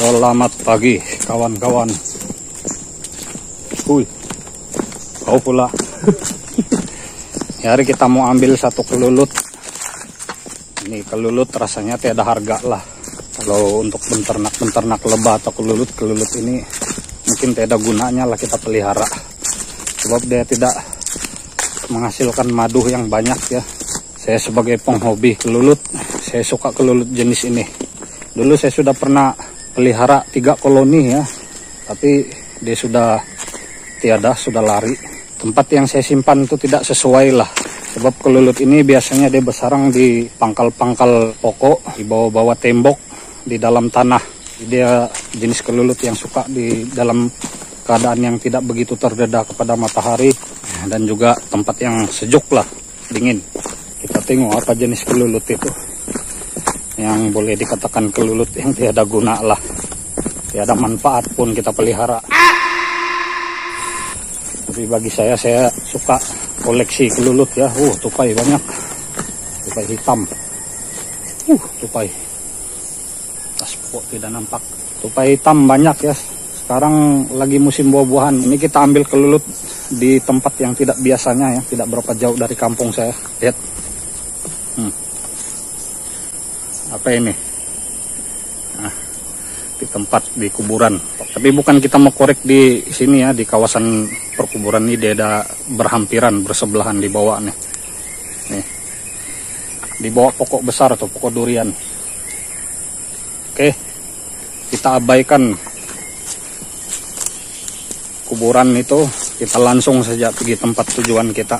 Selamat pagi kawan-kawan. Kau pula. Hari kita mau ambil satu kelulut. Ini kelulut rasanya tiada harga lah. Kalau untuk benternak lebah atau kelulut ini mungkin tiada gunanya lah kita pelihara. Sebab dia tidak menghasilkan madu yang banyak ya. Saya sebagai penghobi kelulut, saya suka kelulut jenis ini. Dulu saya sudah pernah pelihara 3 koloni ya, tapi dia sudah tiada, sudah lari. Tempat yang saya simpan itu tidak sesuai lah, sebab kelulut ini biasanya dia bersarang di pangkal-pangkal pokok, di bawah-bawah tembok, di dalam tanah. Dia jenis kelulut yang suka di dalam keadaan yang tidak begitu terdedah kepada matahari, dan juga tempat yang sejuk lah, dingin. Kita tengok apa jenis kelulut itu yang boleh dikatakan kelulut yang tiada guna lah, tiada manfaat pun kita pelihara. Tapi bagi saya suka koleksi kelulut ya. Tupai banyak, tupai hitam, tupai taspok tidak nampak, tupai hitam banyak ya. Sekarang lagi musim buah-buahan. Ini kita ambil kelulut di tempat yang tidak biasanya ya, tidak berapa jauh dari kampung saya. Lihat. Apa ini? Nah, di tempat di kuburan. Tapi bukan kita mau korek di sini ya, di kawasan perkuburan ini dia ada berhampiran, bersebelahan di bawah nih. Nih. Di bawah pokok besar atau pokok durian. Oke. Kita abaikan kuburan itu, kita langsung saja pergi tempat tujuan kita.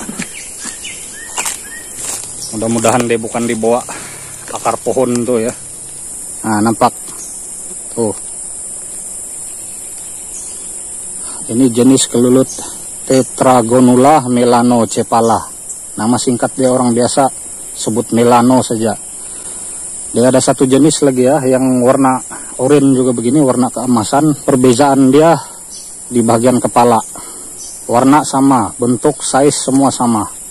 Mudah-mudahan dia bukan di bawah akar pohon tuh ya. Nah, nampak tuh, ini jenis kelulut Tetragonula melanocephala. Nama singkat dia orang biasa sebut melano saja. Dia ada satu jenis lagi ya, yang warna oranye juga begini, warna keemasan. Perbedaan dia di bagian kepala, warna sama, bentuk, size semua sama.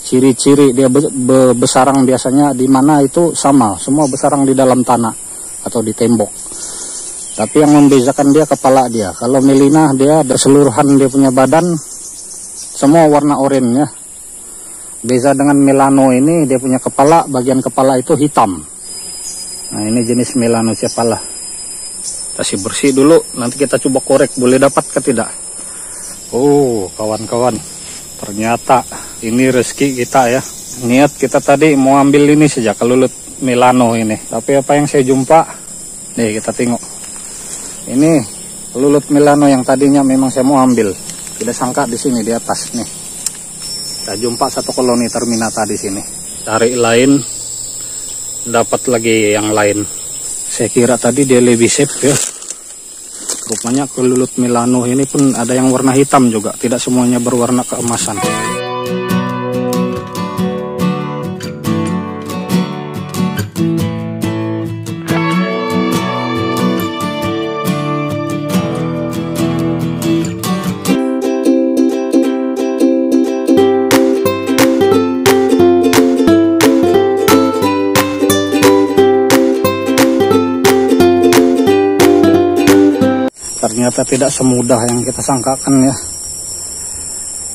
Ciri-ciri dia bersarang biasanya di mana itu sama, semua bersarang di dalam tanah atau di tembok. Tapi yang membedakan dia kepala dia. Kalau melina dia keseluruhan dia punya badan semua warna oranye ya. Beza dengan melano ini dia punya kepala, bagian kepala itu hitam. Nah, ini jenis melanocephala. Kasih bersih dulu, nanti kita coba korek boleh dapat ke tidak. Kawan-kawan, ternyata ini rezeki kita ya. Niat kita tadi mau ambil ini saja, kelulut melano ini. Tapi apa yang saya jumpa, nih kita tengok. Ini kelulut melano yang tadinya memang saya mau ambil. Tidak sangka di sini di atas nih. Kita jumpa satu koloni terminata di sini. Cari lain, dapat lagi yang lain. Saya kira tadi dia lebih safe ya. Rupanya kelulut melano ini pun ada yang warna hitam juga, tidak semuanya berwarna keemasan. Ternyata tidak semudah yang kita sangkakan ya.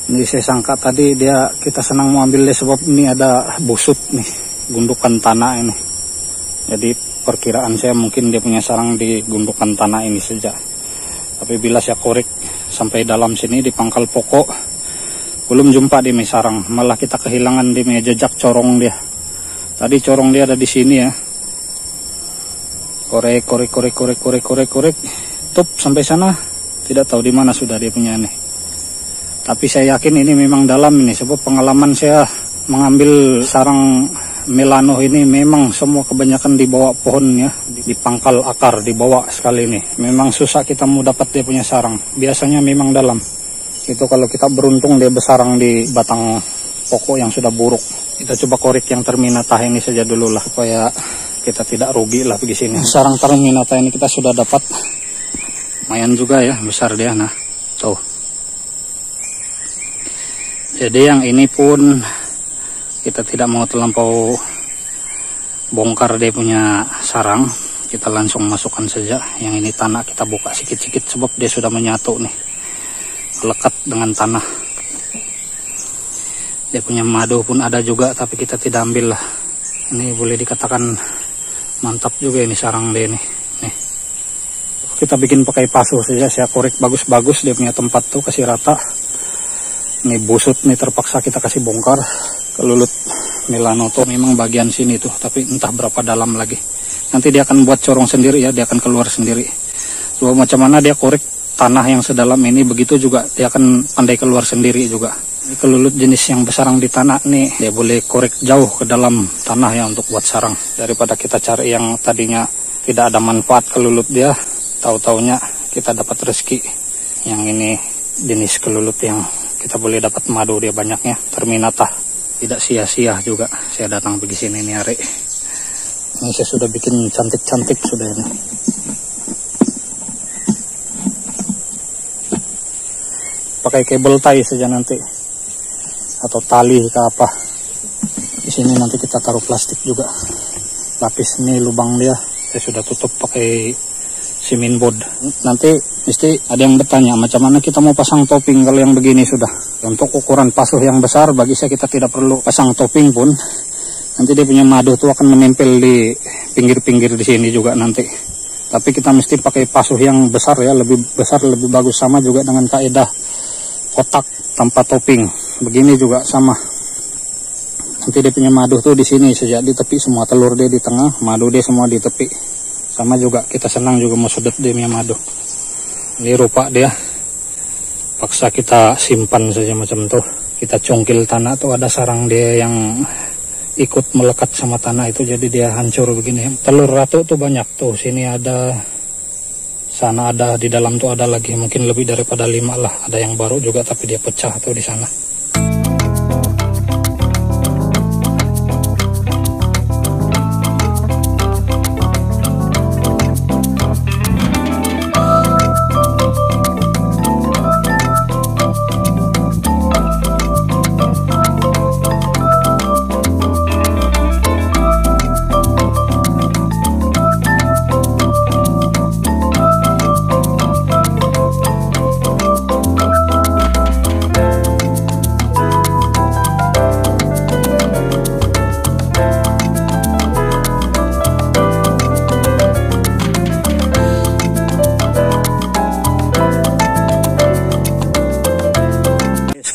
Ini saya sangka tadi kita senang mau ambil dia sebab ini ada busut nih, gundukan tanah ini. Jadi perkiraan saya mungkin dia punya sarang di gundukan tanah ini saja. Tapi bila saya korek sampai dalam sini di pangkal pokok, belum jumpa di sarang, malah kita kehilangan di jejak corong dia. Tadi corong dia ada di sini ya. Korek. Tup sampai sana, tidak tahu di mana sudah dia punya ini. Tapi saya yakin ini memang dalam ini, sebab pengalaman saya mengambil sarang melano ini memang semua kebanyakan di bawah pohon ya, di pangkal akar, di bawah sekali ini. Memang susah kita mau dapat dia punya sarang. Biasanya memang dalam. Itu kalau kita beruntung dia bersarang di batang pokok yang sudah buruk. Kita coba korek yang terminata ini saja dulu lah, supaya kita tidak rugi lah di sini. Sarang terminata ini kita sudah dapat. Lumayan juga ya, besar dia. Nah, tuh. Jadi yang ini pun kita tidak mau terlampau bongkar dia punya sarang. Kita langsung masukkan saja. Yang ini tanah kita buka sikit-sikit sebab dia sudah menyatu nih, melekat dengan tanah. Dia punya madu pun ada juga, tapi kita tidak ambil lah. Ini boleh dikatakan mantap juga ini sarang dia nih. Nih, kita bikin pakai pasu saja. Saya korek bagus-bagus dia punya tempat tuh, kasih rata. Ini busut nih, terpaksa kita kasih bongkar. Kelulut Milano tuh memang bagian sini tuh, tapi entah berapa dalam lagi. Nanti dia akan buat corong sendiri ya, dia akan keluar sendiri. Coba macam mana dia korek tanah yang sedalam ini, begitu juga dia akan pandai keluar sendiri juga. Ini kelulut jenis yang bersarang di tanah nih, dia boleh korek jauh ke dalam tanah ya untuk buat sarang. Daripada kita cari yang tadinya tidak ada manfaat kelulut dia, tahu-taunya kita dapat rezeki. Yang ini jenis kelulut yang kita boleh dapat madu dia banyaknya, Terminata. Tidak sia-sia juga saya datang pergi sini nih hari. Ini saya sudah bikin cantik-cantik sudah ini. Pakai kabel tie saja nanti, atau tali ke apa. Di sini nanti kita taruh plastik juga. Lapis ini lubang dia, saya sudah tutup pakai simin board. Nanti mesti ada yang bertanya macam mana kita mau pasang topping kalau yang begini sudah. Untuk ukuran pasuh yang besar bagi saya kita tidak perlu pasang topping pun. Nanti dia punya madu itu akan menempel di pinggir-pinggir di sini juga nanti. Tapi kita mesti pakai pasuh yang besar ya, lebih besar lebih bagus. Sama juga dengan kaidah kotak tanpa topping. Begini juga sama. Nanti dia punya madu tuh di sini saja, di tepi semua, telur dia di tengah, madu dia semua di tepi. Sama juga kita senang juga mau sudut dia punya madu. Ini rupa dia. Paksa kita simpan saja macam tuh. Kita congkil tanah tuh, ada sarang dia yang ikut melekat sama tanah itu, jadi dia hancur begini. Telur ratu tuh banyak tuh, sini ada, sana ada, di dalam tuh ada lagi, mungkin lebih daripada 5 lah. Ada yang baru juga tapi dia pecah tuh di sana.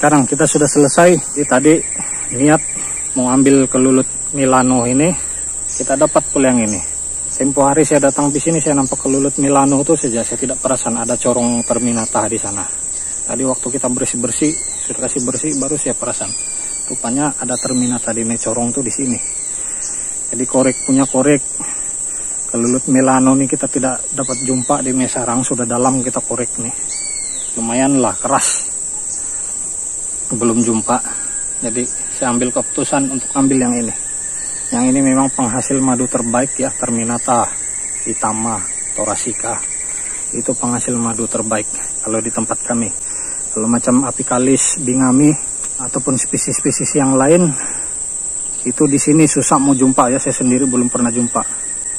Sekarang kita sudah selesai. Jadi tadi niat mau ambil kelulut Milano ini, kita dapat pula yang ini. Tempo hari saya datang di sini, saya nampak kelulut Milano itu saja, saya tidak perasan ada corong Terminata di sana. Tadi waktu kita bersih-bersih, sudah kasih bersih, baru saya perasan. Rupanya ada Terminata di corong tuh di sini. Jadi korek punya korek. Kelulut Milano ini kita tidak dapat jumpa di sarang, sudah dalam kita korek nih. Lumayan lah keras. Belum jumpa, jadi saya ambil keputusan untuk ambil yang ini. Yang ini memang penghasil madu terbaik ya, Terminata, Itama, Thoracea. Itu penghasil madu terbaik kalau di tempat kami. Kalau macam Apicalis, Bingami ataupun spesies-spesies yang lain itu di sini susah mau jumpa ya, saya sendiri belum pernah jumpa.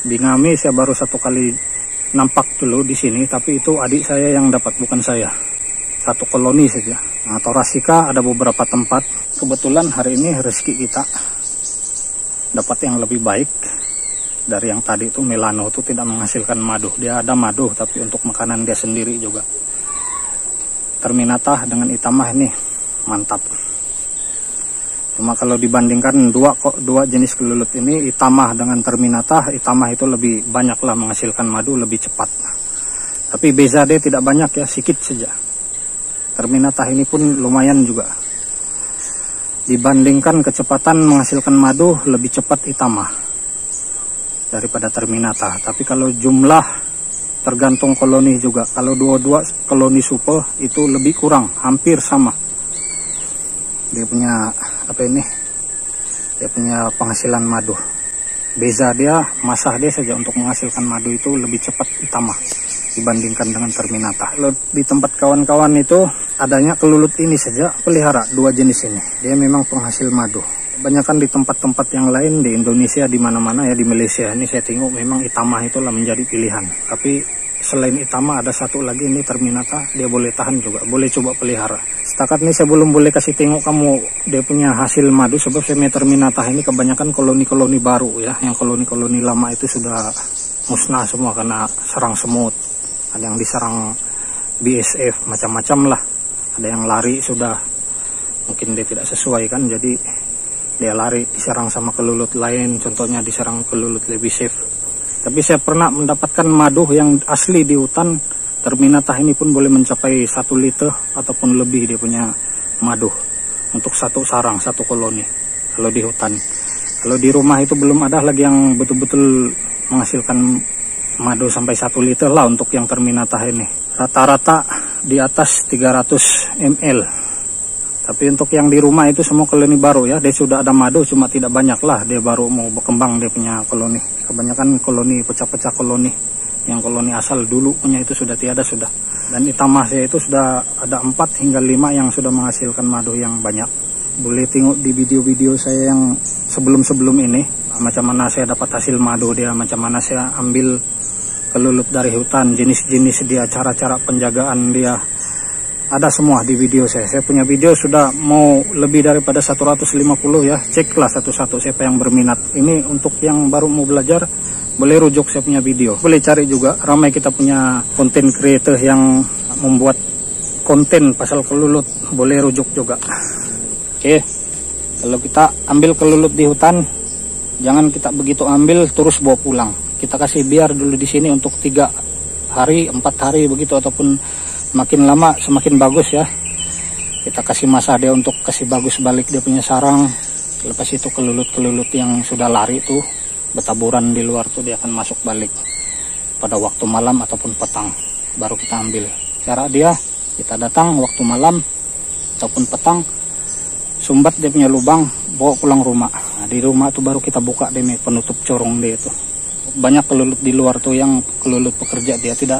Bingami saya baru 1 kali nampak dulu di sini, tapi itu adik saya yang dapat, bukan saya. 1 koloni saja. Nah, Thoracea ada beberapa tempat. Kebetulan hari ini rezeki kita dapat yang lebih baik dari yang tadi itu. Milano itu tidak menghasilkan madu. Dia ada madu tapi untuk makanan dia sendiri juga. Terminata dengan Itama ini mantap. Cuma kalau dibandingkan dua jenis kelulut ini, Itama dengan Terminata, Itama itu lebih banyaklah menghasilkan madu, lebih cepat. Tapi beza dia tidak banyak ya, sedikit saja. Terminata ini pun lumayan juga. Dibandingkan kecepatan menghasilkan madu, lebih cepat Itama daripada Terminata. Tapi kalau jumlah tergantung koloni juga. Kalau dua-dua koloni super itu lebih kurang, hampir sama. Dia punya apa ini? Dia punya penghasilan madu. Beza dia, masa dia saja untuk menghasilkan madu itu lebih cepat Itama dibandingkan dengan Terminata. Kalau di tempat kawan-kawan itu adanya kelulut ini saja pelihara, 2 jenis ini. Dia memang penghasil madu. Kebanyakan di tempat-tempat yang lain di Indonesia, di mana-mana ya, di Malaysia ini saya tengok memang Itama itulah menjadi pilihan. Tapi selain Itama ada satu lagi ini Terminata, dia boleh tahan juga, boleh coba pelihara. Setakat ini saya belum boleh kasih tengok kamu dia punya hasil madu, sebab saya Terminata ini kebanyakan koloni-koloni baru ya, yang koloni-koloni lama itu sudah musnah semua karena serang semut, ada yang diserang BSF, macam-macam lah, ada yang lari sudah, mungkin dia tidak sesuai kan, jadi dia lari diserang sama kelulut lain, contohnya diserang kelulut lebih safe. Tapi saya pernah mendapatkan madu yang asli di hutan. Terminata ini pun boleh mencapai 1 liter ataupun lebih dia punya madu untuk satu sarang, satu koloni kalau di hutan. Kalau di rumah itu belum ada lagi yang betul-betul menghasilkan madu sampai 1 liter lah untuk yang Terminata ini. Rata-rata di atas 300 ml. Tapi untuk yang di rumah itu semua koloni baru ya, dia sudah ada madu cuma tidak banyak lah, dia baru mau berkembang dia punya koloni. Kebanyakan koloni pecah-pecah koloni, yang koloni asal dulu punya itu sudah tiada sudah. Dan Itama saya itu sudah ada 4 hingga 5 yang sudah menghasilkan madu yang banyak. Boleh tengok di video-video saya yang sebelum-sebelum ini, macam mana saya dapat hasil madu dia, macam mana saya ambil kelulut dari hutan, jenis-jenis dia, cara-cara penjagaan dia. Ada semua di video saya. Saya punya video sudah mau lebih daripada 150 ya. Ceklah satu-satu siapa yang berminat. Ini untuk yang baru mau belajar, boleh rujuk saya punya video. Boleh cari juga, ramai kita punya konten creator yang membuat konten pasal kelulut, boleh rujuk juga. Oke, kalau kita ambil kelulut di hutan, jangan kita begitu ambil terus bawa pulang. Kita kasih biar dulu di sini untuk 3 hari, 4 hari begitu, ataupun makin lama semakin bagus ya. Kita kasih masa dia untuk kasih bagus balik dia punya sarang. Lepas itu kelulut-kelulut yang sudah lari tuh bertaburan di luar tuh dia akan masuk balik pada waktu malam ataupun petang, baru kita ambil. Cara dia, kita datang waktu malam ataupun petang, sumbat dia punya lubang, bawa pulang rumah. Nah, di rumah tuh baru kita buka dia penutup corong dia tuh. Banyak kelulut di luar tuh yang kelulut pekerja, dia tidak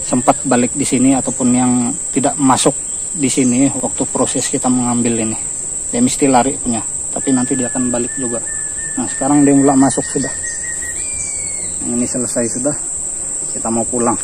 sempat balik di sini ataupun yang tidak masuk di sini waktu proses kita mengambil ini. Dia mesti lari punya, tapi nanti dia akan balik juga. Nah, sekarang dia mulai masuk sudah. Yang ini selesai sudah. Kita mau pulang.